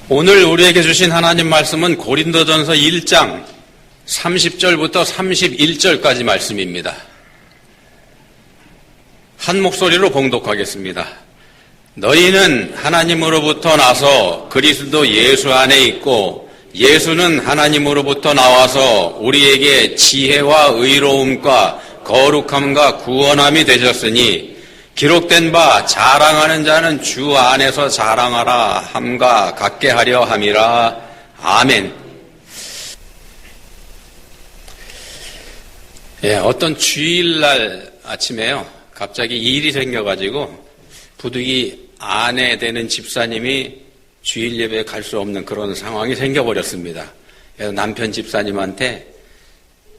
오늘 우리에게 주신 하나님 말씀은 고린도전서 1장 30절부터 31절까지 말씀입니다. 한 목소리로 봉독하겠습니다. 너희는 하나님으로부터 나서 그리스도 예수 안에 있고 예수는 하나님으로부터 나와서 우리에게 지혜와 의로움과 거룩함과 구원함이 되셨으니 기록된 바 자랑하는 자는 주 안에서 자랑하라 함과 같게 하려 함이라. 아멘. 어떤 주일날 아침에요, 갑자기 일이 생겨가지고 부득이 아내 되는 집사님이 주일 예배에 갈 수 없는 그런 상황이 생겨버렸습니다. 그래서 남편 집사님한테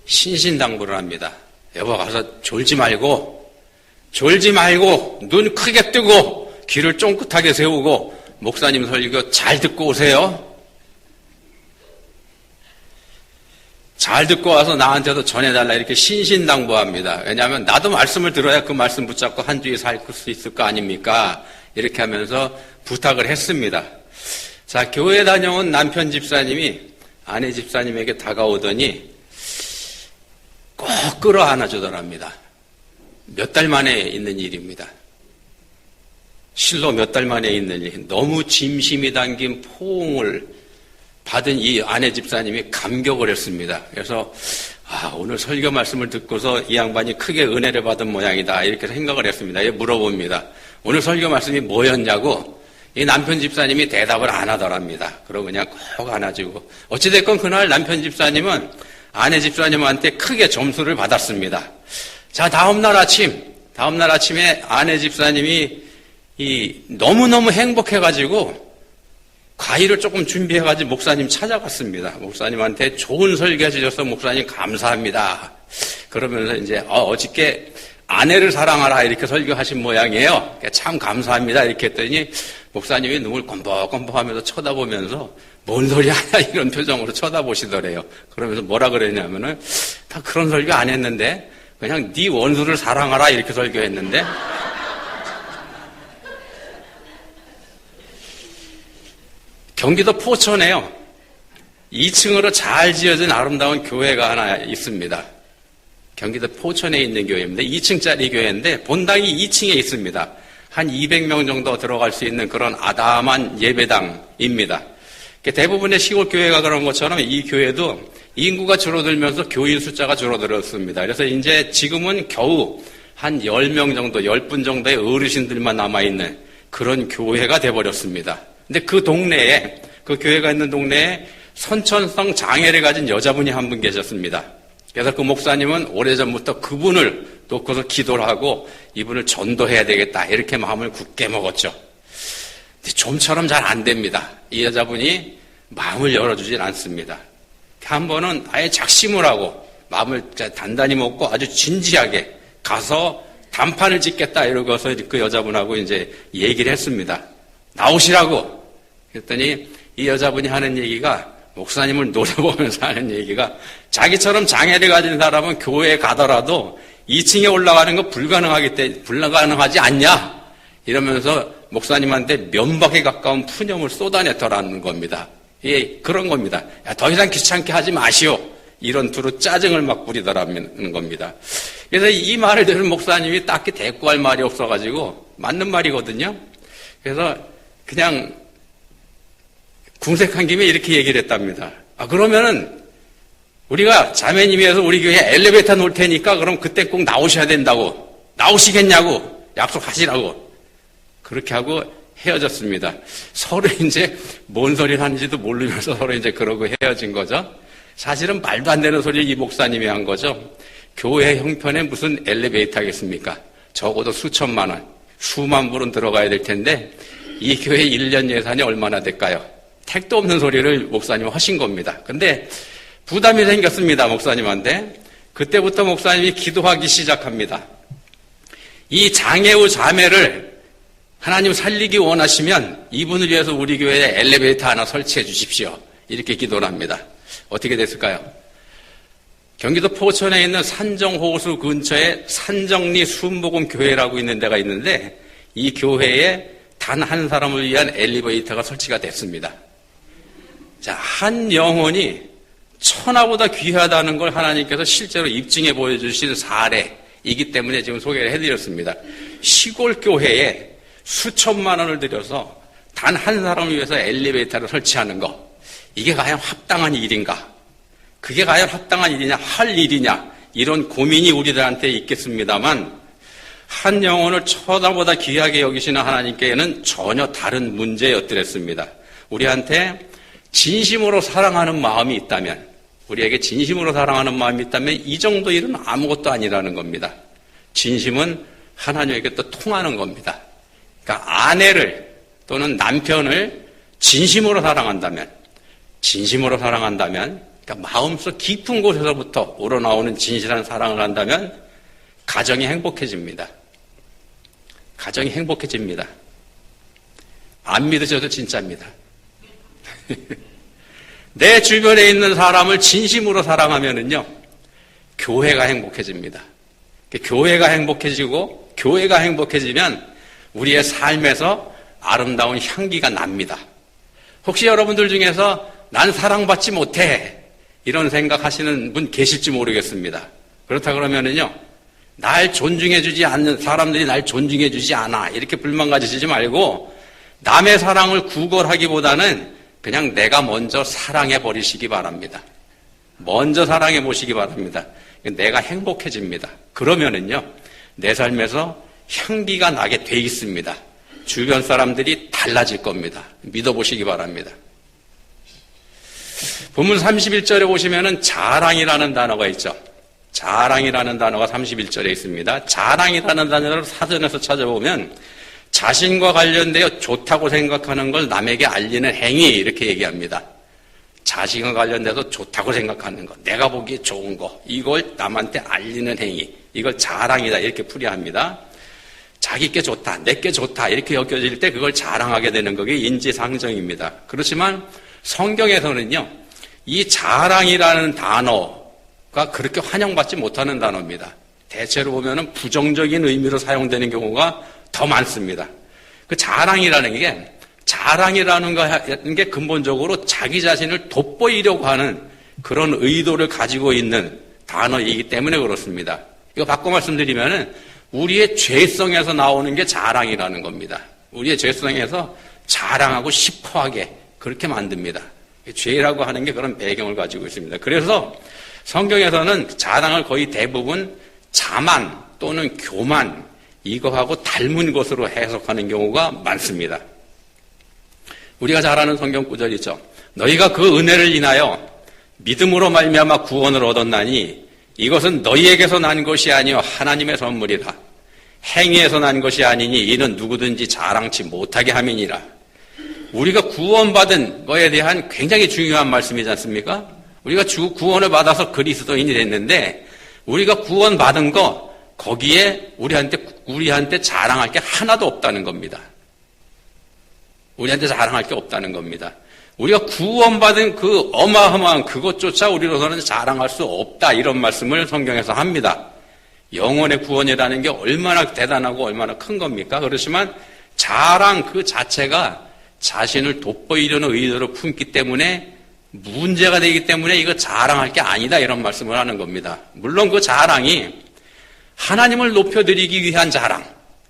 신신당부를 합니다. 여보, 가서 졸지 말고 눈 크게 뜨고 귀를 쫑긋하게 세우고 목사님 설교 잘 듣고 오세요. 잘 듣고 와서 나한테도 전해달라, 이렇게 신신당부합니다. 왜냐하면 나도 말씀을 들어야 그 말씀 붙잡고 한 주에 살 수 있을 거 아닙니까? 이렇게 하면서 부탁을 했습니다. 자, 교회 다녀온 남편 집사님이 아내 집사님에게 다가오더니 꼭 끌어안아 주더랍니다. 몇 달 만에 있는 일입니다. 실로 몇 달 만에 있는 일. 너무 짐심이 담긴 포옹을 받은 이 아내 집사님이 감격을 했습니다. 그래서 오늘 설교 말씀을 듣고서 이 양반이 크게 은혜를 받은 모양이다, 이렇게 생각을 했습니다. 물어봅니다. 오늘 설교 말씀이 뭐였냐고. 이 남편 집사님이 대답을 안 하더랍니다. 그러고 그냥 꼭 안아주고. 어찌됐건 그날 남편 집사님은 아내 집사님한테 크게 점수를 받았습니다. 자, 다음날 아침에 아내 집사님이 너무너무 행복해가지고 과일을 조금 준비해가지고 목사님 찾아갔습니다. 목사님한테 좋은 설교 해주셔서 목사님 감사합니다. 그러면서 이제 어저께 아내를 사랑하라 이렇게 설교하신 모양이에요. 참 감사합니다 이렇게 했더니 목사님이 눈을 껌뻑껌뻑하면서 쳐다보면서 뭔 소리 하냐 이런 표정으로 쳐다보시더래요. 그러면서 뭐라 그러냐면은 다 그런 설교 안 했는데 그냥 네 원수를 사랑하라 이렇게 설교했는데 경기도 포천에요, 2층으로 잘 지어진 아름다운 교회가 하나 있습니다. 경기도 포천에 있는 교회입니다. 2층짜리 교회인데 본당이 2층에 있습니다. 한 200명 정도 들어갈 수 있는 그런 아담한 예배당입니다. 대부분의 시골 교회가 그런 것처럼 이 교회도 인구가 줄어들면서 교인 숫자가 줄어들었습니다. 그래서 이제 지금은 겨우 한 10명 정도, 10분 정도의 어르신들만 남아있는 그런 교회가 돼버렸습니다. 근데 그 동네에, 그 교회가 있는 동네에 선천성 장애를 가진 여자분이 한 분 계셨습니다. 그래서 그 목사님은 오래전부터 그분을 놓고서 기도를 하고 이분을 전도해야 되겠다, 이렇게 마음을 굳게 먹었죠. 근데 좀처럼 잘 안 됩니다. 이 여자분이 마음을 열어주질 않습니다. 한 번은 아예 작심을 하고 마음을 단단히 먹고 아주 진지하게 가서 단판을 짓겠다 이러고서 그 여자분하고 이제 얘기를 했습니다. 나오시라고. 그랬더니 이 여자분이 하는 얘기가, 목사님을 노려보면서 하는 얘기가, 자기처럼 장애를 가진 사람은 교회에 가더라도 2층에 올라가는 거 불가능하지 않냐, 이러면서 목사님한테 면박에 가까운 푸념을 쏟아냈더라는 겁니다. 예, 그런 겁니다. 야, 더 이상 귀찮게 하지 마시오, 이런 투로 짜증을 막 부리더라는 겁니다. 그래서 이 말을 들은 목사님이 딱히 대꾸할 말이 없어가지고, 맞는 말이거든요. 그래서 그냥 궁색한 김에 이렇게 얘기를 했답니다. 그러면은 우리가 자매님이어서 우리 교회에 엘리베이터 놓을 테니까 그럼 그때 꼭 나오셔야 된다고, 나오시겠냐고 약속하시라고. 그렇게 하고 헤어졌습니다. 서로 이제 뭔 소리를 하는지도 모르면서 서로 이제 그러고 헤어진 거죠. 사실은 말도 안 되는 소리 이 목사님이 한 거죠. 교회 형편에 무슨 엘리베이터 하겠습니까? 적어도 수천만 원, 수만 불은 들어가야 될 텐데 이 교회 1년 예산이 얼마나 될까요? 택도 없는 소리를 목사님 하신 겁니다. 근데 부담이 생겼습니다, 목사님한테. 그때부터 목사님이 기도하기 시작합니다. 이 장애우 자매를 하나님 살리기 원하시면 이분을 위해서 우리 교회에 엘리베이터 하나 설치해 주십시오, 이렇게 기도를 합니다. 어떻게 됐을까요? 경기도 포천에 있는 산정호수 근처에 산정리 순복음교회라고 있는 데가 있는데 이 교회에 단 한 사람을 위한 엘리베이터가 설치가 됐습니다. 자, 한 영혼이 천하보다 귀하다는 걸 하나님께서 실제로 입증해 보여주신 사례이기 때문에 지금 소개를 해드렸습니다. 시골 교회에 수천만 원을 들여서 단 한 사람을 위해서 엘리베이터를 설치하는 거, 이게 과연 합당한 일인가? 그게 과연 합당한 일이냐, 할 일이냐, 이런 고민이 우리들한테 있겠습니다만, 한 영혼을 천하보다 귀하게 여기시는 하나님께는 전혀 다른 문제였더랬습니다. 우리한테 진심으로 사랑하는 마음이 있다면, 우리에게 진심으로 사랑하는 마음이 있다면 이 정도 일은 아무것도 아니라는 겁니다. 진심은 하나님에게 또 통하는 겁니다. 그러니까 아내를 또는 남편을 진심으로 사랑한다면, 그러니까 마음속 깊은 곳에서부터 우러나오는 진실한 사랑을 한다면 가정이 행복해집니다. 가정이 행복해집니다. 안 믿으셔도 진짜입니다. 내 주변에 있는 사람을 진심으로 사랑하면은요, 교회가 행복해집니다. 교회가 행복해지고, 교회가 행복해지면 우리의 삶에서 아름다운 향기가 납니다. 혹시 여러분들 중에서 난 사랑받지 못해, 이런 생각하시는 분 계실지 모르겠습니다. 그렇다 그러면은요, 날 존중해주지 않는 사람들이 날 존중해주지 않아, 이렇게 불만 가지시지 말고 남의 사랑을 구걸하기보다는 그냥 내가 먼저 사랑해 버리시기 바랍니다. 먼저 사랑해 보시기 바랍니다. 내가 행복해집니다. 그러면은요, 내 삶에서 향기가 나게 돼 있습니다. 주변 사람들이 달라질 겁니다. 믿어보시기 바랍니다. 본문 31절에 보시면은 자랑이라는 단어가 있죠. 자랑이라는 단어가 31절에 있습니다. 자랑이라는 단어를 사전에서 찾아보면 자신과 관련되어 좋다고 생각하는 걸 남에게 알리는 행위, 이렇게 얘기합니다. 자신과 관련돼서 좋다고 생각하는 것, 내가 보기에 좋은 거, 이걸 남한테 알리는 행위, 이걸 자랑이다, 이렇게 풀이합니다. 자기께 좋다, 내게 좋다, 이렇게 여겨질 때 그걸 자랑하게 되는 것이 인지상정입니다. 그렇지만 성경에서는요, 이 자랑이라는 단어가 그렇게 환영받지 못하는 단어입니다. 대체로 보면은 부정적인 의미로 사용되는 경우가 더 많습니다. 그 자랑이라는 게 근본적으로 자기 자신을 돋보이려고 하는 그런 의도를 가지고 있는 단어이기 때문에 그렇습니다. 이거 바꿔 말씀드리면은 우리의 죄성에서 나오는 게 자랑이라는 겁니다. 우리의 죄성에서 자랑하고 싶어하게 그렇게 만듭니다. 죄라고 하는 게 그런 배경을 가지고 있습니다. 그래서 성경에서는 자랑을 거의 대부분 자만 또는 교만, 이거하고 닮은 것으로 해석하는 경우가 많습니다. 우리가 잘 아는 성경 구절 있죠. 너희가 그 은혜를 인하여 믿음으로 말미암아 구원을 얻었나니 이것은 너희에게서 난 것이 아니요 하나님의 선물이라. 행위에서 난 것이 아니니 이는 누구든지 자랑치 못하게 함이니라. 우리가 구원받은 것에 대한 굉장히 중요한 말씀이지 않습니까? 우리가 구원을 받아서 그리스도인이 됐는데 우리가 구원받은 거 거기에 우리한테 자랑할 게 하나도 없다는 겁니다. 우리한테 자랑할 게 없다는 겁니다. 우리가 구원받은 그 어마어마한 그것조차 우리로서는 자랑할 수 없다, 이런 말씀을 성경에서 합니다. 영혼의 구원이라는 게 얼마나 대단하고 얼마나 큰 겁니까? 그렇지만 자랑 그 자체가 자신을 돋보이려는 의도를 품기 때문에 문제가 되기 때문에 이거 자랑할 게 아니다, 이런 말씀을 하는 겁니다. 물론 그 자랑이 하나님을 높여드리기 위한 자랑,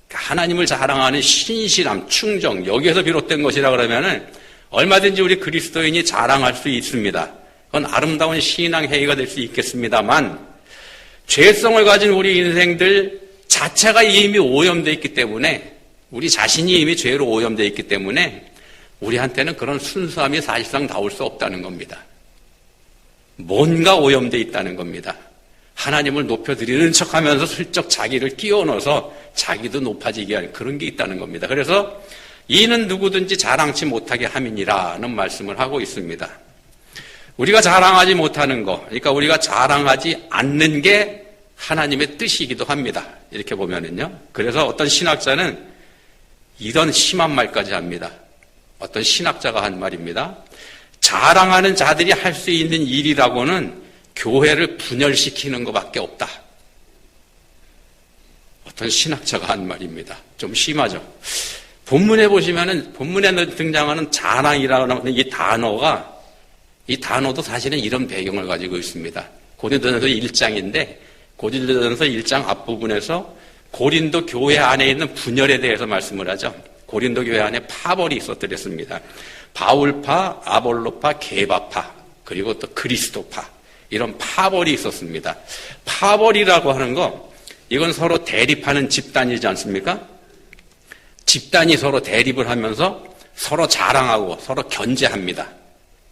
하나님을 자랑하는 신실함, 충정, 여기에서 비롯된 것이라 그러면은 얼마든지 우리 그리스도인이 자랑할 수 있습니다. 그건 아름다운 신앙 행위가 될 수 있겠습니다만 죄성을 가진 우리 인생들 자체가 이미 오염되어 있기 때문에, 우리 자신이 이미 죄로 오염되어 있기 때문에 우리한테는 그런 순수함이 사실상 나올 수 없다는 겁니다. 뭔가 오염되어 있다는 겁니다. 하나님을 높여드리는 척하면서 슬쩍 자기를 끼워 넣어서 자기도 높아지게 하는 그런 게 있다는 겁니다. 그래서 이는 누구든지 자랑치 못하게 함이니라는 말씀을 하고 있습니다. 우리가 자랑하지 못하는 거, 그러니까 우리가 자랑하지 않는 게 하나님의 뜻이기도 합니다. 이렇게 보면은요. 그래서 어떤 신학자는 이런 심한 말까지 합니다. 어떤 신학자가 한 말입니다. 자랑하는 자들이 할 수 있는 일이라고는 교회를 분열시키는 것밖에 없다. 어떤 신학자가 한 말입니다. 좀 심하죠. 본문에 보시면은, 본문에 등장하는 자랑이라는 이 단어가 이 단어도 사실은 이런 배경을 가지고 있습니다. 고린도전서 1장인데 고린도전서 1장 앞부분에서 고린도 교회 안에 있는 분열에 대해서 말씀을 하죠. 고린도 교회 안에 파벌이 있었더랬습니다. 바울파, 아볼로파, 게바파, 그리고 또 그리스도파, 이런 파벌이 있었습니다. 파벌이라고 하는 거, 이건 서로 대립하는 집단이지 않습니까? 집단이 서로 대립을 하면서 서로 자랑하고 서로 견제합니다.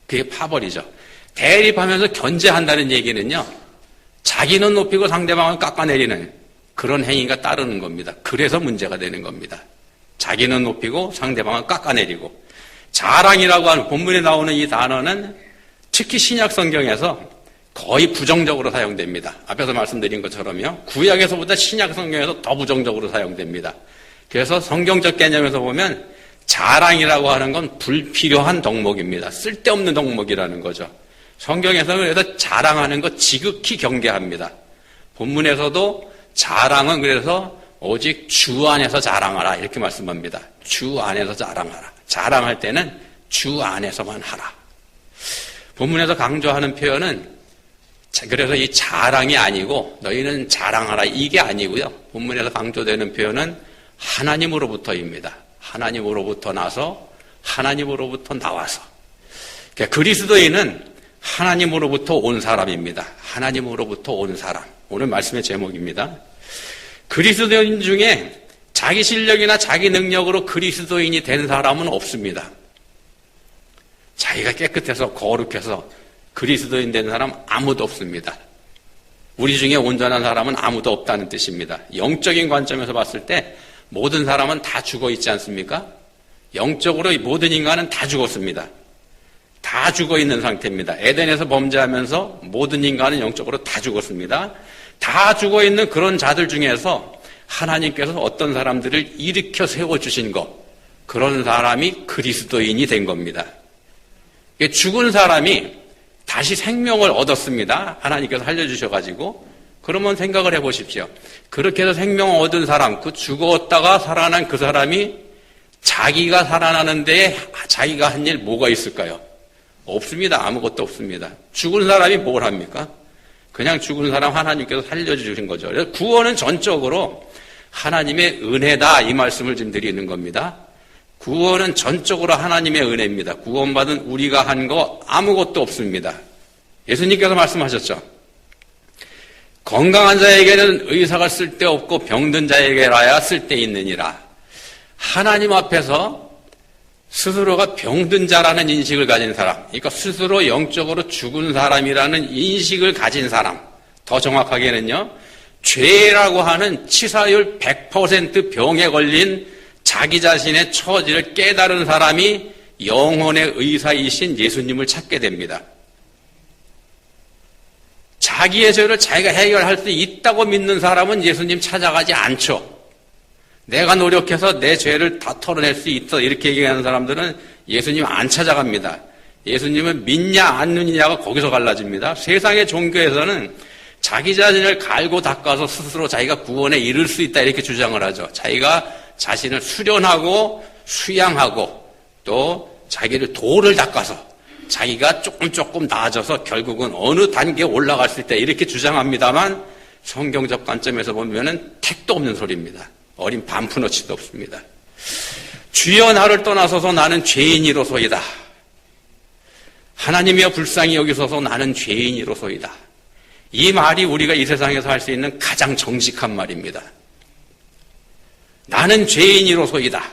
그게 파벌이죠. 대립하면서 견제한다는 얘기는요, 자기는 높이고 상대방은 깎아내리는 그런 행위가 따르는 겁니다. 그래서 문제가 되는 겁니다. 자기는 높이고 상대방은 깎아내리고. 자랑이라고 하는 본문에 나오는 이 단어는 특히 신약 성경에서 거의 부정적으로 사용됩니다. 앞에서 말씀드린 것처럼요, 구약에서보다 신약 성경에서 더 부정적으로 사용됩니다. 그래서 성경적 개념에서 보면 자랑이라고 하는 건 불필요한 덕목입니다. 쓸데없는 덕목이라는 거죠. 성경에서는 그래서 자랑하는 것 지극히 경계합니다. 본문에서도 자랑은 그래서 오직 주 안에서 자랑하라 이렇게 말씀합니다. 주 안에서 자랑하라. 자랑할 때는 주 안에서만 하라. 본문에서 강조하는 표현은 그래서 이 자랑이 아니고 너희는 자랑하라 이게 아니고요. 본문에서 강조되는 표현은 하나님으로부터입니다. 하나님으로부터 나서 하나님으로부터 나와서. 그러니까 그리스도인은 하나님으로부터 온 사람입니다. 하나님으로부터 온 사람. 오늘 말씀의 제목입니다. 그리스도인 중에 자기 실력이나 자기 능력으로 그리스도인이 된 사람은 없습니다. 자기가 깨끗해서 거룩해서 그리스도인 된 사람 아무도 없습니다. 우리 중에 온전한 사람은 아무도 없다는 뜻입니다. 영적인 관점에서 봤을 때 모든 사람은 다 죽어 있지 않습니까? 영적으로 모든 인간은 다 죽었습니다. 다 죽어 있는 상태입니다. 에덴에서 범죄하면서 모든 인간은 영적으로 다 죽었습니다. 다 죽어 있는 그런 자들 중에서 하나님께서 어떤 사람들을 일으켜 세워주신 것, 그런 사람이 그리스도인이 된 겁니다. 죽은 사람이 다시 생명을 얻었습니다. 하나님께서 살려주셔가지고. 그러면 생각을 해보십시오. 그렇게 해서 생명을 얻은 사람, 그 죽었다가 살아난 그 사람이 자기가 살아나는 데에 자기가 한 일 뭐가 있을까요? 없습니다. 아무것도 없습니다. 죽은 사람이 뭘 합니까? 그냥 죽은 사람 하나님께서 살려주신 거죠. 그래서 구원은 전적으로 하나님의 은혜다 이 말씀을 지금 드리는 겁니다. 구원은 전적으로 하나님의 은혜입니다. 구원받은 우리가 한 거 아무것도 없습니다. 예수님께서 말씀하셨죠. 건강한 자에게는 의사가 쓸데없고 병든 자에게라야 쓸데있느니라. 하나님 앞에서 스스로가 병든 자라는 인식을 가진 사람, 그러니까 스스로 영적으로 죽은 사람이라는 인식을 가진 사람, 더 정확하게는요, 죄라고 하는 치사율 100% 병에 걸린 자기 자신의 처지를 깨달은 사람이 영혼의 의사이신 예수님을 찾게 됩니다. 자기의 죄를 자기가 해결할 수 있다고 믿는 사람은 예수님 찾아가지 않죠. 내가 노력해서 내 죄를 다 털어낼 수 있어 이렇게 얘기하는 사람들은 예수님 안 찾아갑니다. 예수님은 믿냐 안 믿냐가 거기서 갈라집니다. 세상의 종교에서는 자기 자신을 갈고 닦아서 스스로 자기가 구원에 이를 수 있다 이렇게 주장을 하죠. 자기가 자신을 수련하고 수양하고 또 자기를 도를 닦아서 자기가 조금 나아져서 결국은 어느 단계에 올라갈 수 있다 이렇게 주장합니다만 성경적 관점에서 보면은 택도 없는 소리입니다. 어린 반푼어치도 없습니다. 주여 나를 떠나서서 나는 죄인이로소이다. 하나님이여 불쌍히 여기소서 나는 죄인이로소이다. 이 말이 우리가 이 세상에서 할 수 있는 가장 정직한 말입니다. 나는 죄인이로소이다.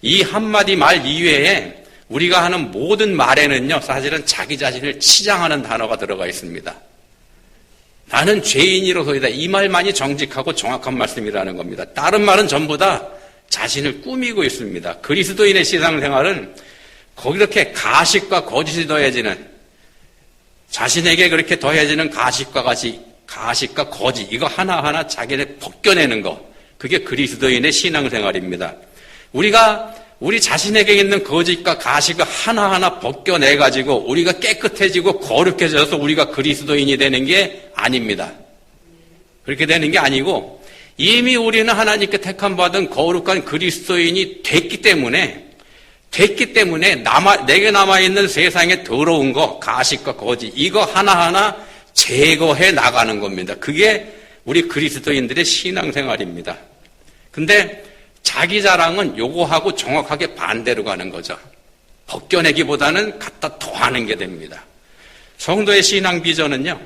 이 한마디 말 이외에 우리가 하는 모든 말에는요, 사실은 자기 자신을 치장하는 단어가 들어가 있습니다. 나는 죄인이로소이다. 이 말만이 정직하고 정확한 말씀이라는 겁니다. 다른 말은 전부 다 자신을 꾸미고 있습니다. 그리스도인의 신앙생활은 그렇게 가식과 거짓이 더해지는, 자신에게 그렇게 더해지는 가식과 거짓, 이거 하나하나 자기를 벗겨내는 거, 그게 그리스도인의 신앙생활입니다. 우리가 우리 자신에게 있는 거짓과 가식을 하나하나 벗겨내가지고 우리가 깨끗해지고 거룩해져서 우리가 그리스도인이 되는 게 아닙니다. 그렇게 되는 게 아니고 이미 우리는 하나님께 택함받은 거룩한 그리스도인이 됐기 때문에 됐기 때문에 내게 남아있는 세상에 더러운 거, 가식과 거짓, 이거 하나하나 제거해 나가는 겁니다. 그게 우리 그리스도인들의 신앙생활입니다. 근데 자기 자랑은 요거하고 정확하게 반대로 가는 거죠. 벗겨내기보다는 갖다 더하는 게 됩니다. 성도의 신앙 비전은요,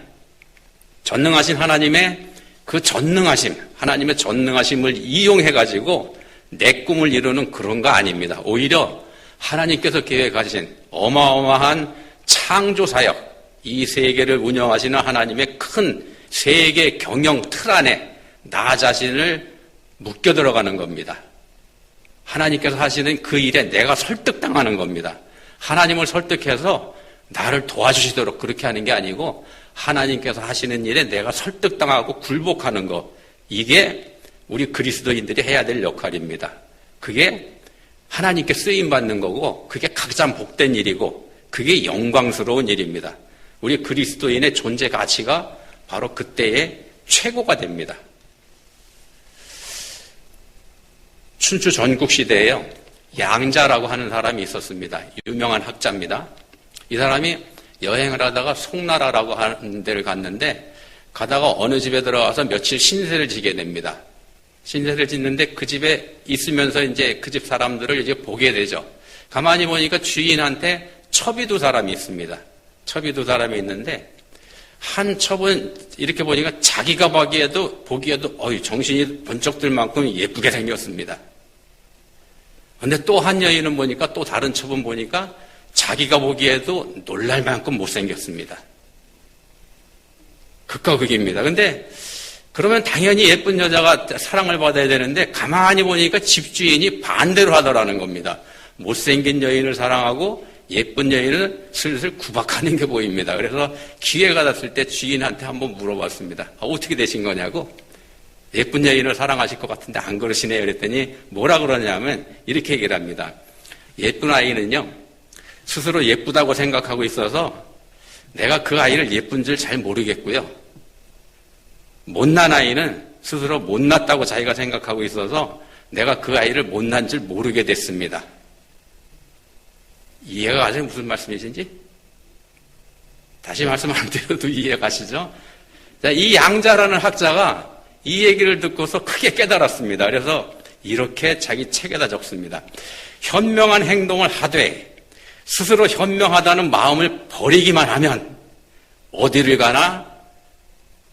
전능하신 하나님의 그 전능하심, 하나님의 전능하심을 이용해가지고 내 꿈을 이루는 그런 거 아닙니다. 오히려 하나님께서 계획하신 어마어마한 창조사역, 이 세계를 운영하시는 하나님의 큰 세계 경영 틀 안에 나 자신을 묶여 들어가는 겁니다. 하나님께서 하시는 그 일에 내가 설득당하는 겁니다. 하나님을 설득해서 나를 도와주시도록 그렇게 하는 게 아니고 하나님께서 하시는 일에 내가 설득당하고 굴복하는 것, 이게 우리 그리스도인들이 해야 될 역할입니다. 그게 하나님께 쓰임받는 거고 그게 가장 복된 일이고 그게 영광스러운 일입니다. 우리 그리스도인의 존재 가치가 바로 그때의 최고가 됩니다. 춘추 전국시대에요, 양자라고 하는 사람이 있었습니다. 유명한 학자입니다. 이 사람이 여행을 하다가 송나라라고 하는 데를 갔는데 가다가 어느 집에 들어가서 며칠 신세를 지게 됩니다. 신세를 짓는데 그 집에 있으면서 이제 그 집 사람들을 이제 보게 되죠. 가만히 보니까 주인한테 첩이 두 사람이 있습니다. 첩이 두 사람이 있는데 한 첩은 이렇게 보니까 자기가 보기에도 정신이 번쩍 들 만큼 예쁘게 생겼습니다. 근데 또 한 여인은 보니까 또 다른 첩은 보니까 자기가 보기에도 놀랄 만큼 못생겼습니다. 극과 극입니다. 근데 그러면 당연히 예쁜 여자가 사랑을 받아야 되는데 가만히 보니까 집주인이 반대로 하더라는 겁니다. 못생긴 여인을 사랑하고 예쁜 여인을 슬슬 구박하는 게 보입니다. 그래서 기회가 닿았을 때 주인한테 한번 물어봤습니다. 어떻게 되신 거냐고. 예쁜 여인을 사랑하실 것 같은데 안 그러시네요. 그랬더니 뭐라 그러냐면 이렇게 얘기를 합니다. 예쁜 아이는요, 스스로 예쁘다고 생각하고 있어서 내가 그 아이를 예쁜 줄 잘 모르겠고요. 못난 아이는 스스로 못났다고 자기가 생각하고 있어서 내가 그 아이를 못난 줄 모르게 됐습니다. 이해가 가세요? 무슨 말씀이신지? 다시 말씀 안 드려도 이해 가시죠? 자, 이 양자라는 학자가 이 얘기를 듣고서 크게 깨달았습니다. 그래서 이렇게 자기 책에다 적습니다. 현명한 행동을 하되 스스로 현명하다는 마음을 버리기만 하면 어디를 가나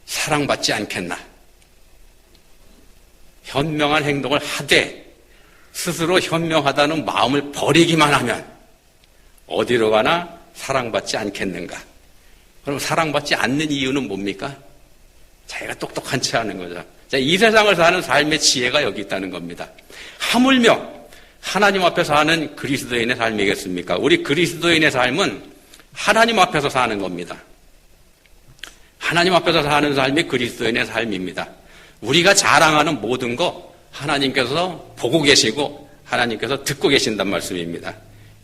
사랑받지 않겠나. 현명한 행동을 하되 스스로 현명하다는 마음을 버리기만 하면 어디로 가나 사랑받지 않겠는가. 그럼 사랑받지 않는 이유는 뭡니까? 자기가 똑똑한 체 하는 거죠. 자, 이 세상을 사는 삶의 지혜가 여기 있다는 겁니다. 하물며 하나님 앞에서 사는 그리스도인의 삶이겠습니까? 우리 그리스도인의 삶은 하나님 앞에서 사는 겁니다. 하나님 앞에서 사는 삶이 그리스도인의 삶입니다. 우리가 자랑하는 모든 거 하나님께서 보고 계시고 하나님께서 듣고 계신단 말씀입니다.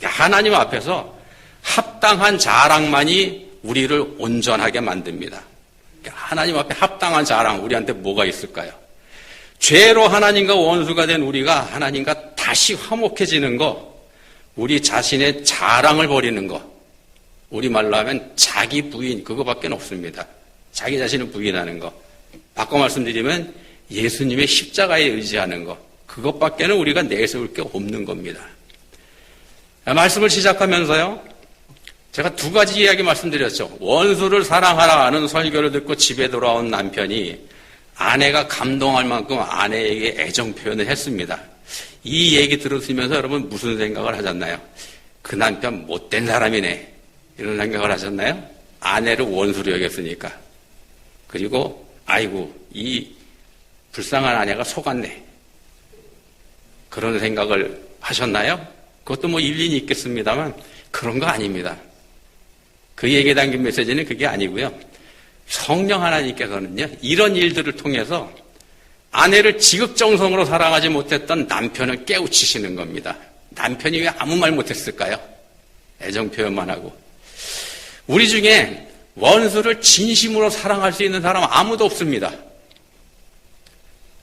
하나님 앞에서 합당한 자랑만이 우리를 온전하게 만듭니다. 하나님 앞에 합당한 자랑, 우리한테 뭐가 있을까요? 죄로 하나님과 원수가 된 우리가 하나님과 다시 화목해지는 거, 우리 자신의 자랑을 버리는 거, 우리말로 하면 자기 부인, 그거밖에 없습니다. 자기 자신을 부인하는 거. 바꿔 말씀드리면 예수님의 십자가에 의지하는 거, 그것밖에는 우리가 내세울 게 없는 겁니다. 말씀을 시작하면서요, 제가 두 가지 이야기 말씀드렸죠. 원수를 사랑하라는 설교를 듣고 집에 돌아온 남편이 아내가 감동할 만큼 아내에게 애정 표현을 했습니다. 이 얘기 들으시면서 여러분 무슨 생각을 하셨나요? 그 남편 못된 사람이네, 이런 생각을 하셨나요? 아내를 원수로 여겼으니까. 그리고 아이고 이 불쌍한 아내가 속았네, 그런 생각을 하셨나요? 그것도 뭐 일리는 있겠습니다만 그런 거 아닙니다. 그 얘기에 담긴 메시지는 그게 아니고요. 성령 하나님께서는요, 이런 일들을 통해서 아내를 지극정성으로 사랑하지 못했던 남편을 깨우치시는 겁니다. 남편이 왜 아무 말 못했을까요? 애정 표현만 하고. 우리 중에 원수를 진심으로 사랑할 수 있는 사람 아무도 없습니다.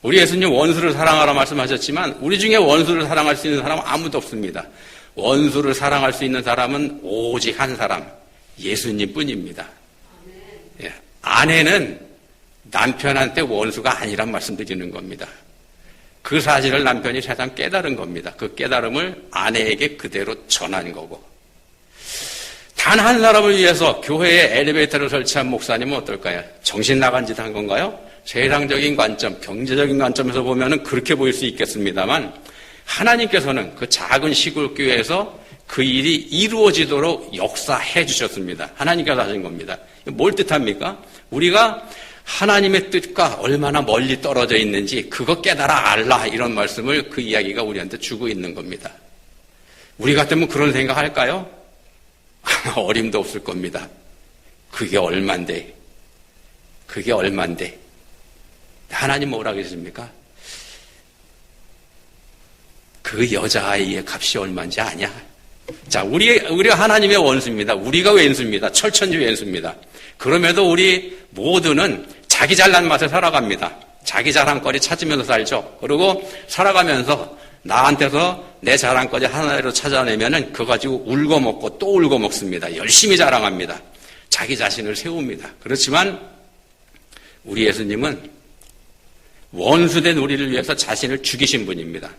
우리 예수님 원수를 사랑하라 말씀하셨지만 우리 중에 원수를 사랑할 수 있는 사람 아무도 없습니다. 원수를 사랑할 수 있는 사람은 오직 한 사람, 예수님 뿐입니다. 예, 아내는 남편한테 원수가 아니란 말씀드리는 겁니다. 그 사실을 남편이 세상 깨달은 겁니다. 그 깨달음을 아내에게 그대로 전한 거고. 단 한 사람을 위해서 교회에 엘리베이터를 설치한 목사님은 어떨까요? 정신 나간 짓 한 건가요? 세상적인 관점, 경제적인 관점에서 보면은 그렇게 보일 수 있겠습니다만, 하나님께서는 그 작은 시골 교회에서 그 일이 이루어지도록 역사해 주셨습니다. 하나님께서 하신 겁니다. 뭘 뜻합니까? 우리가 하나님의 뜻과 얼마나 멀리 떨어져 있는지 그거 깨달아 알라, 이런 말씀을 그 이야기가 우리한테 주고 있는 겁니다. 우리 같으면 그런 생각할까요? 어림도 없을 겁니다. 그게 얼만데? 그게 얼만데? 하나님 뭐라 그러십니까? 그 여자아이의 값이 얼마인지 아냐? 자, 우리가 하나님의 원수입니다. 우리가 왼수입니다. 철천지 왼수입니다. 그럼에도 우리 모두는 자기 잘난 맛에 살아갑니다. 자기 자랑거리 찾으면서 살죠. 그리고 살아가면서 나한테서 내 자랑거리 하나로 찾아내면은 그거 가지고 울고 먹고 또 울고 먹습니다. 열심히 자랑합니다. 자기 자신을 세웁니다. 그렇지만 우리 예수님은 원수된 우리를 위해서 자신을 죽이신 분입니다.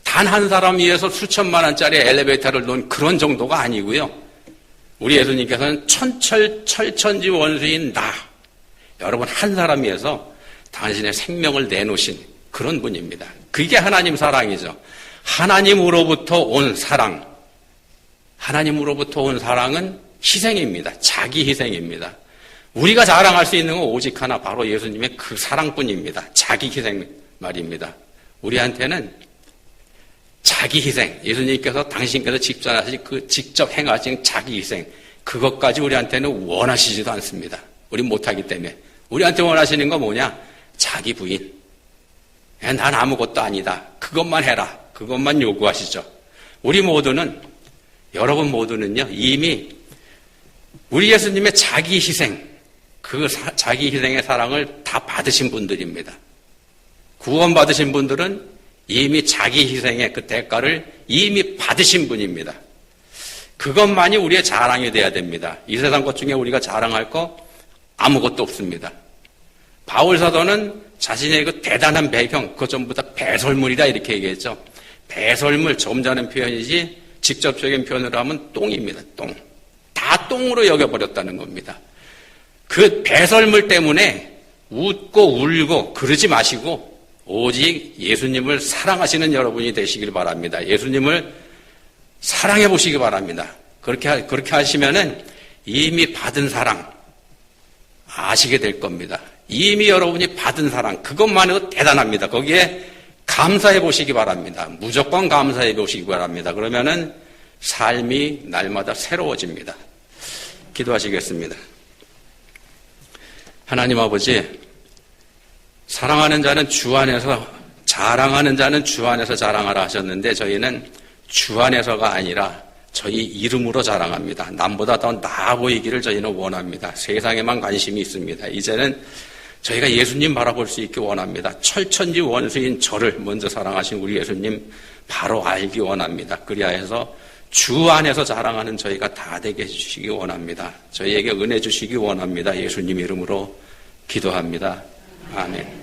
단 한 사람 위해서 수천만 원짜리 엘리베이터를 놓은 그런 정도가 아니고요. 우리 예수님께서는 철천지 원수인 나, 여러분 한 사람 위해서 당신의 생명을 내놓으신 그런 분입니다. 그게 하나님 사랑이죠. 하나님으로부터 온 사랑, 하나님으로부터 온 사랑은 희생입니다. 자기 희생입니다. 우리가 자랑할 수 있는 건 오직 하나, 바로 예수님의 그 사랑뿐입니다. 자기 희생 말입니다. 우리한테는 자기 희생, 예수님께서 당신께서 직접 행하신 자기 희생, 그것까지 우리한테는 원하시지도 않습니다. 우린 못하기 때문에. 우리한테 원하시는 건 뭐냐? 자기 부인. 난 아무것도 아니다. 그것만 해라. 그것만 요구하시죠. 우리 모두는, 여러분 모두는요, 이미 우리 예수님의 자기 희생, 그 자기 희생의 사랑을 다 받으신 분들입니다. 구원받으신 분들은 이미 자기 희생의 그 대가를 이미 받으신 분입니다. 그것만이 우리의 자랑이 돼야 됩니다. 이 세상 것 중에 우리가 자랑할 거 아무것도 없습니다. 바울 사도는 자신의 그 대단한 배경, 그거 전부 다 배설물이다 이렇게 얘기했죠. 배설물, 점잖은 표현이지 직접적인 표현으로 하면 똥입니다. 똥. 다 똥으로 여겨버렸다는 겁니다. 그 배설물 때문에 웃고 울고 그러지 마시고 오직 예수님을 사랑하시는 여러분이 되시길 바랍니다. 예수님을 사랑해 보시기 바랍니다. 그렇게 하시면은 이미 받은 사랑 아시게 될 겁니다. 이미 여러분이 받은 사랑, 그것만으로도 대단합니다. 거기에 감사해 보시기 바랍니다. 무조건 감사해 보시기 바랍니다. 그러면은 삶이 날마다 새로워집니다. 기도하시겠습니다. 하나님 아버지, 사랑하는 자는 주 안에서, 자랑하는 자는 주 안에서 자랑하라 하셨는데 저희는 주 안에서가 아니라 저희 이름으로 자랑합니다. 남보다 더 나아 보이기를 저희는 원합니다. 세상에만 관심이 있습니다. 이제는 저희가 예수님 바라볼 수 있기 원합니다. 철천지 원수인 저를 먼저 사랑하신 우리 예수님 바로 알기 원합니다. 그리하여서 주 안에서 자랑하는 저희가 다 되게 해주시기 원합니다. 저희에게 은혜 주시기 원합니다. 예수님 이름으로 기도합니다. 아멘.